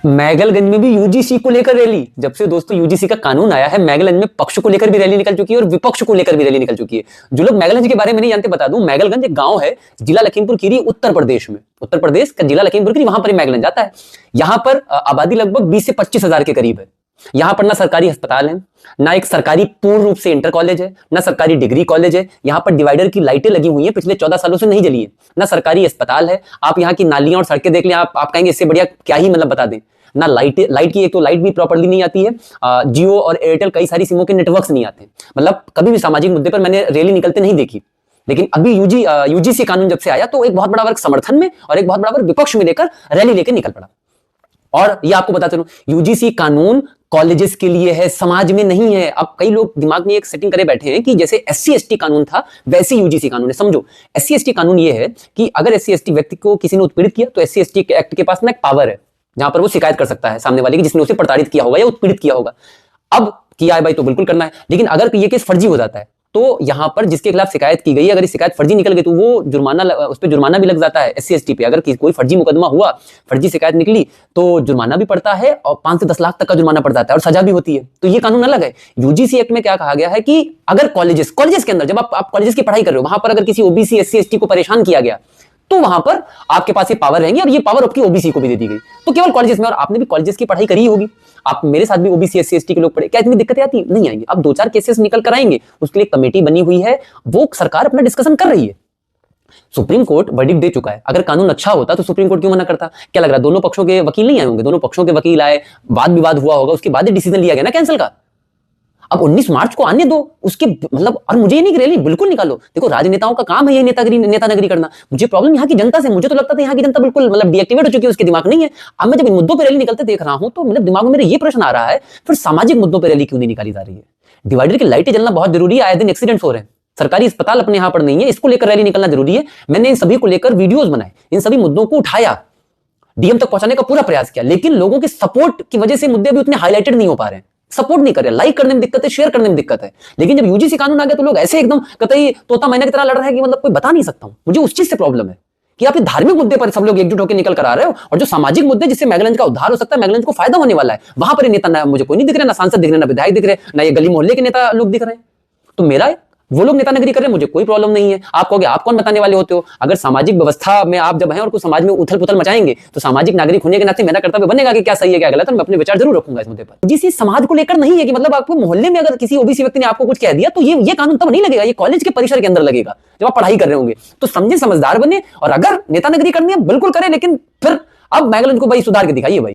मैगलगंज में भी यूजीसी को लेकर रैली। जब से दोस्तों यूजीसी का कानून आया है, मैगलगंज में पक्ष को लेकर भी रैली निकल चुकी है और विपक्ष को लेकर भी रैली निकल चुकी है। जो लोग मैगलगंज के बारे में नहीं जानते बता दूं, मैगलगंज एक गांव है जिला लखीमपुर खीरी, उत्तर प्रदेश में। उत्तर प्रदेश का जिला लखीमपुर खीरी, वहां पर मैगलगंज आता है। यहां पर आबादी लगभग 20 से 25 हजार के करीब है। यहां पर ना सरकारी अस्पताल है, ना एक सरकारी पूर्ण रूप से इंटर कॉलेज है, ना सरकारी डिग्री कॉलेज है। यहां पर डिवाइडर की लाइटें लगी हुई हैं, पिछले 14 सालों से नहीं जली है। ना सरकारी अस्पताल है। आप यहां की नालियां और सड़कें देख लें, आप कहेंगे इससे बढ़िया क्या ही मतलब बता दें। ना लाइट की, एक तो लाइट भी प्रॉपर्ली नहीं आती है। जियो और एयरटेल कई सारी सिमों के नेटवर्क्स नहीं आते। मतलब कभी भी सामाजिक मुद्दे पर मैंने रैली निकलते नहीं देखी। लेकिन अभी यूजीसी कानून जब से आया तो एक बहुत बड़ा वर्ग समर्थन में और एक बहुत बड़ा वर्ग विपक्ष में लेकर रैली लेकर निकल पड़ा। और ये आपको बताते रहूं, यूजीसी कानून कॉलेजेस के लिए है, समाज में नहीं है। अब कई लोग दिमाग में एक सेटिंग करे बैठे हैं कि जैसे एससी एसटी कानून था वैसे यूजीसी कानून है। समझो, एससी एसटी कानून ये है कि अगर एससी एसटी व्यक्ति को किसी ने उत्पीड़ित किया तो एससी एसटी एक्ट के पास ना एक पावर है जहां पर वो शिकायत कर सकता है सामने वाले की, जिसने उसे प्रताड़ित किया होगा या उत्पीड़ित किया होगा। अब किया है भाई तो बिल्कुल करना है। लेकिन अगर ये केस फर्जी हो जाता है तो यहां पर जिसके खिलाफ शिकायत की गई, अगर ये शिकायत फर्जी निकल गई तो वो जुर्माना, उस पर जुर्माना भी लग जाता है। एससी एसटी पे अगर कोई फर्जी मुकदमा हुआ, फर्जी शिकायत निकली तो जुर्माना भी पड़ता है और 5 से 10 लाख तक का जुर्माना पड़ जाता है और सजा भी होती है। तो ये कानून अलग है। यूजीसी एक्ट में क्या कहा गया है कि अगर कॉलेजेस के अंदर जब आप कॉलेजेस की पढ़ाई कर रहे हो, वहां पर अगर किसी ओबीसी एससी एसटी को परेशान किया गया तो वहां पर आपके पास ये पावर रहेंगी और ये पावर आपकी ओबीसी को भी दे दी गई। तो केवल कॉलेजेस में, और आपने भी कॉलेजेस की पढ़ाई करी होगी, आप मेरे साथ भी ओबीसी एससी एसटी के लोग पढ़े, क्या इतनी दिक्कतें आती नहीं आएंगी। अब 2-4 केसेस निकल कर आएंगे, उसके लिए कमेटी बनी हुई है, वो सरकार अपना डिस्कशन कर रही है। सुप्रीम कोर्ट वर्डिक्ट दे चुका है। अगर कानून अच्छा होता तो सुप्रीम कोर्ट क्यों मना करता? क्या लग रहा है दोनों पक्षों के वकील नहीं आए होंगे? दोनों पक्षों के वकील आए, वाद विवाद हुआ होगा, उसके बाद ही डिसीजन लिया गया ना कैंसिल का। अब 19 मार्च को आने दो उसके, मतलब, और मुझे नहीं कि रैली बिल्कुल निकालो। देखो, राजनेताओं का काम है ये नेतागिरी करना। मुझे प्रॉब्लम यहाँ की जनता से, मुझे तो लगता था यहाँ की जनता बिल्कुल मतलब डीएक्टिवेट हो चुकी है, उसके दिमाग नहीं है। अब मैं जब इन मुद्दों पर रैली निकलते देख रहा हूं तो मतलब दिमाग में मेरे ये प्रश्न आ रहा है, फिर सामाजिक मुद्दों पर रैली क्यों नहीं निकाली जा रही है? डिवाइडर की लाइटें जलना बहुत जरूरी है, आए दिन एक्सीडेंट्स हो रहे हैं। सरकारी अस्पताल अपने यहां पर नहीं है, इसको लेकर रैली निकलना जरूरी है। मैंने इन सभी को लेकर वीडियोस बनाए, इन सभी मुद्दों को उठाया, डीएम तक पहुंचाने का पूरा प्रयास किया, लेकिन लोगों के सपोर्ट की वजह से मुद्दे भी उतने हाईलाइटेड नहीं हो पा रहे हैं। सपोर्ट नहीं कर रहे, लाइक करने में दिक्कत है, शेयर करने में दिक्कत है। लेकिन जब यूजीसी कानून आ गया तो लोग ऐसे एकदम कतई तोता मैना की तरह लड़ रहे हैं कि मतलब कोई बता नहीं सकता हूं। मुझे उस चीज से प्रॉब्लम है कि आप ये धार्मिक मुद्दे पर सब लोग एकजुट होकर निकल कर आ रहे हो, और जो सामाजिक मुद्दे जिससे मैगलगंज का उद्धार हो सकता है, मैगलगंज को फायदा होने वाला है, वहां पर नेता ना मुझे कोई नहीं दिख रहे, ना सांसद दिख रहे, ना विधायक दिख रहे, ना ये गली मोहल्ले के नेता लोग दिख रहे हैं। तो मेरा वो लोग नेतागिरी कर रहे हैं, मुझे कोई प्रॉब्लम नहीं है। आप कहोगे आप कौन बताने वाले होते हो? अगर सामाजिक व्यवस्था में आप जब हैं और कुछ समाज में उथल पुथल मचाएंगे तो सामाजिक नागरिक होने के नाते मेरा कर्तव्य बनेगा कि क्या सही है क्या गलत है। मैं अपने विचार जरूर रखूंगा इस मुद्दे पर। जिस समाज को लेकर नहीं है कि मतलब आपको मोहल्ले में अगर किसी ओबीसी व्यक्ति ने आपको कुछ कह दिया तो ये कानून तब नहीं लगेगा, ये कॉलेज के परिसर के अंदर लगेगा जब आप पढ़ाई कर रहे होंगे। तो समझे, समझदार बने, और अगर नेतागिरी करनी है बिल्कुल करें, लेकिन फिर अब मैगलगंज को भाई सुधार के दिखाइए भाई।